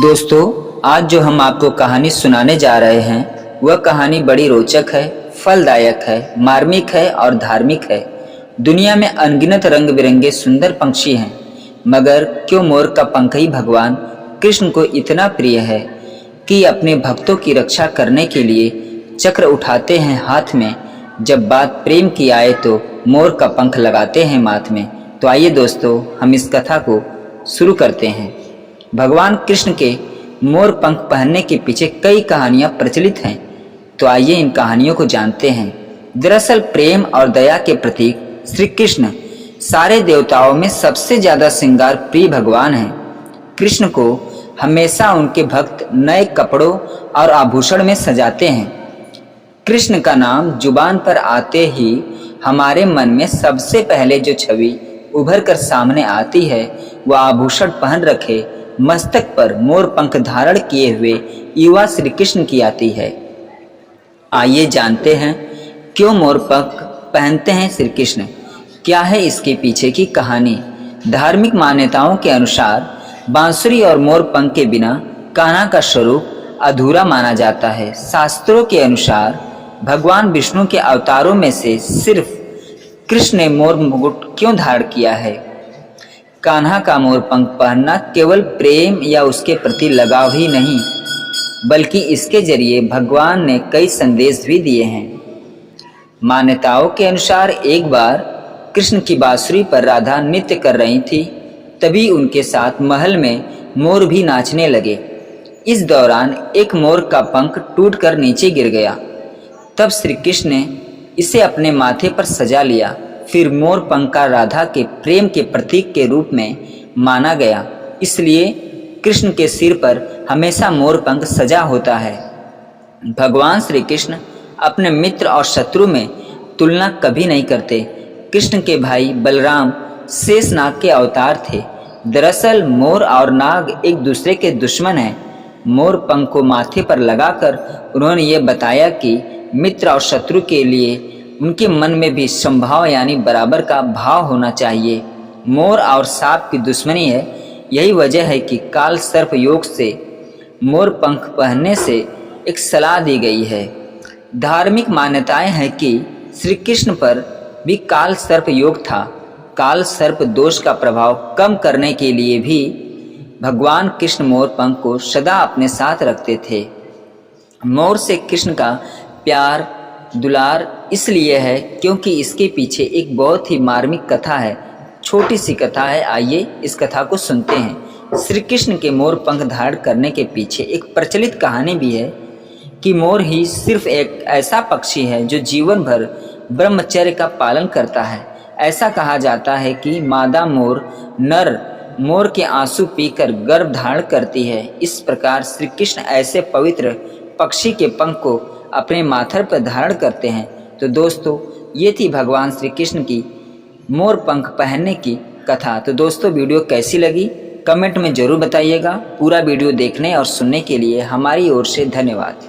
दोस्तों, आज जो हम आपको कहानी सुनाने जा रहे हैं वह कहानी बड़ी रोचक है, फलदायक है, मार्मिक है और धार्मिक है। दुनिया में अनगिनत रंग बिरंगे सुंदर पंछी हैं, मगर क्यों मोर का पंख ही भगवान कृष्ण को इतना प्रिय है कि अपने भक्तों की रक्षा करने के लिए चक्र उठाते हैं हाथ में। जब बात प्रेम की आए तो मोर का पंख लगाते हैं माथ में। तो आइए दोस्तों, हम इस कथा को शुरू करते हैं। भगवान कृष्ण के मोर पंख पहनने के पीछे कई कहानियां प्रचलित हैं, तो आइए इन कहानियों को जानते हैं। दरअसल प्रेम और दया के प्रतीक श्री कृष्ण सारे देवताओं में सबसे ज्यादा श्रृंगार प्रिय भगवान हैं। कृष्ण को हमेशा उनके भक्त नए कपड़ों और आभूषण में सजाते हैं। कृष्ण का नाम जुबान पर आते ही हमारे मन में सबसे पहले जो छवि उभर कर सामने आती है वह आभूषण पहन रखे, मस्तक पर मोर पंख धारण किए हुए युवा श्री कृष्ण की आती है। आइए जानते हैं क्यों मोर पंख पहनते हैं श्री कृष्ण, क्या है इसके पीछे की कहानी। धार्मिक मान्यताओं के अनुसार बांसुरी और मोर पंख के बिना कान्हा का स्वरूप अधूरा माना जाता है। शास्त्रों के अनुसार भगवान विष्णु के अवतारों में से सिर्फ कृष्ण ने मोर मुकुट क्यों धारण किया है। कान्हा का मोर पंख पहनना केवल प्रेम या उसके प्रति लगाव ही नहीं, बल्कि इसके जरिए भगवान ने कई संदेश भी दिए हैं। मान्यताओं के अनुसार एक बार कृष्ण की बांसुरी पर राधा नृत्य कर रही थी, तभी उनके साथ महल में मोर भी नाचने लगे। इस दौरान एक मोर का पंख टूटकर नीचे गिर गया। तब श्री कृष्ण ने इसे अपने माथे पर सजा लिया। फिर मोर पंख का राधा के प्रेम के प्रतीक के रूप में माना गया, इसलिए कृष्ण के सिर पर हमेशा मोर पंख सजा होता है। भगवान श्री कृष्ण अपने मित्र और शत्रु में तुलना कभी नहीं करते। कृष्ण के भाई बलराम शेषनाग के अवतार थे। दरअसल मोर और नाग एक दूसरे के दुश्मन हैं। मोर पंख को माथे पर लगाकर उन्होंने ये बताया कि मित्र और शत्रु के लिए उनके मन में भी समभाव यानी बराबर का भाव होना चाहिए। मोर और सांप की दुश्मनी है। यही वजह है कि काल सर्प योग से मोर पंख पहनने से एक सलाह दी गई है। धार्मिक मान्यताएं हैं कि श्री कृष्ण पर भी काल सर्प योग था। काल सर्प दोष का प्रभाव कम करने के लिए भी भगवान कृष्ण मोर पंख को सदा अपने साथ रखते थे। मोर से कृष्ण का प्यार दुलार इसलिए है क्योंकि इसके पीछे एक बहुत ही मार्मिक कथा है। छोटी सी कथा है, आइए इस कथा को सुनते हैं। श्री कृष्ण के मोर पंख धारण करने के पीछे एक प्रचलित कहानी भी है कि मोर ही सिर्फ एक ऐसा पक्षी है जो जीवन भर ब्रह्मचर्य का पालन करता है। ऐसा कहा जाता है कि मादा मोर नर मोर के आंसू पीकर गर्भ धारण करती है। इस प्रकार श्री कृष्ण ऐसे पवित्र पक्षी के पंख को अपने माथर पर धारण करते हैं। तो दोस्तों, ये थी भगवान श्री कृष्ण की मोर पंख पहनने की कथा। तो दोस्तों, वीडियो कैसी लगी कमेंट में जरूर बताइएगा। पूरा वीडियो देखने और सुनने के लिए हमारी ओर से धन्यवाद।